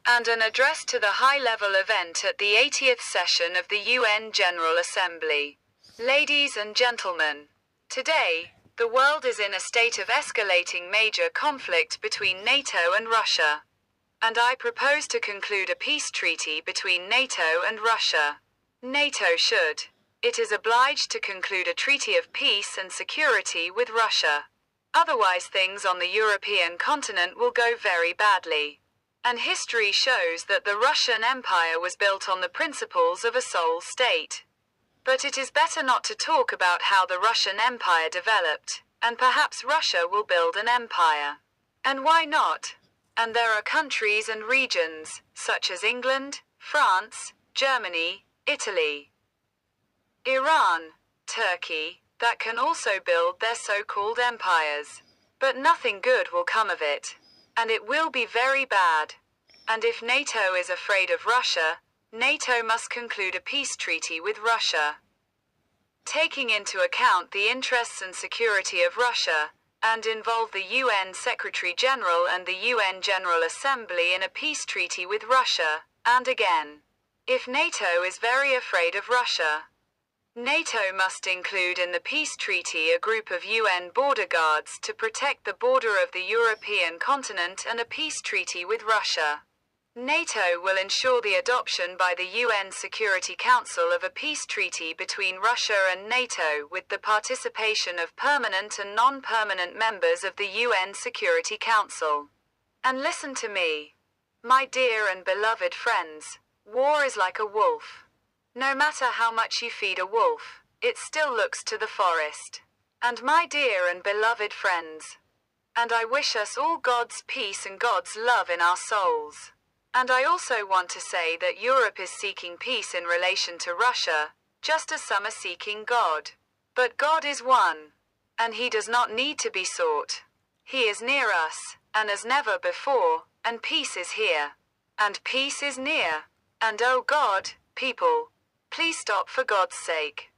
and an address to the high-level event at the 80th session of the UN General Assembly. Ladies and gentlemen, today, the world is in a state of escalating major conflict between NATO and Russia. And I propose to conclude a peace treaty between NATO and Russia. NATO should. It is obliged to conclude a treaty of peace and security with Russia. Otherwise things on the European continent will go very badly. And history shows that the Russian Empire was built on the principles of a sole state. But it is better not to talk about how the Russian Empire developed, and perhaps Russia will build an empire. And why not? And there are countries and regions, such as England, France, Germany, Italy, Iran, Turkey, that can also build their so-called empires. But nothing good will come of it. And it will be very bad. And if NATO is afraid of Russia, NATO must conclude a peace treaty with Russia, taking into account the interests and security of Russia, and involve the UN Secretary-General and the UN General Assembly in a peace treaty with Russia, and again. If NATO is very afraid of Russia, NATO must include in the peace treaty a group of UN border guards to protect the border of the European continent and a peace treaty with Russia. NATO will ensure the adoption by the UN Security Council of a peace treaty between Russia and NATO with the participation of permanent and non-permanent members of the UN Security Council. And listen to me, my dear and beloved friends, war is like a wolf. No matter how much you feed a wolf, it still looks to the forest. And my dear and beloved friends, and I wish us all God's peace and God's love in our souls. And I also want to say that Europe is seeking peace in relation to Russia, just as some are seeking God. But God is one, and He does not need to be sought. He is near us, and as never before, and peace is here. And peace is near. And oh God, people, please stop for God's sake.